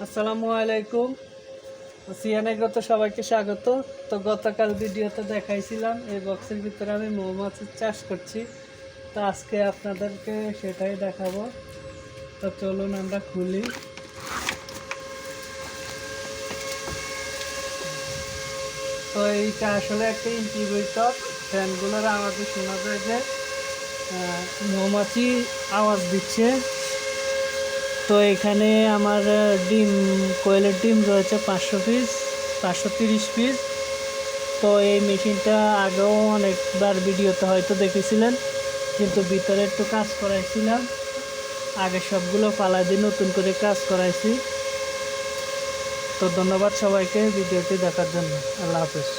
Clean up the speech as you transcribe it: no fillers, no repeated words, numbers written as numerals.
আসসালামু আলাইকুম। সিয়ানাগ্রত সবাইকে স্বাগত। তো গতকাল ভিডিওতে দেখাইছিলাম এই বক্সের ভিতরে আমি মৌমাছির চাষ করছি। তো আজকে আপনাদেরকে সেটাই দেখাবো। তো চলুন আমরা খুলি। তো এইটা আসলে একটা ইনকিউবেটর। ফ্যানগুলোর আওয়াজে শোনা যায় যে মৌমাছি আওয়াজ দিচ্ছে। তো এখানে আমার কোয়েলের ডিম রয়েছে 500 পিস, 530 পিস। তো এই মেশিনটা আগেও অনেকবার ভিডিওতে হয়তো দেখেছিলেন, কিন্তু ভিতরে একটু কাজ করাইছিলাম। আগে সবগুলো ফালাই দিয়ে নতুন করে কাজ করাইছি। তো ধন্যবাদ সবাইকে ভিডিওটি দেখার জন্য। আল্লাহ হাফেজ।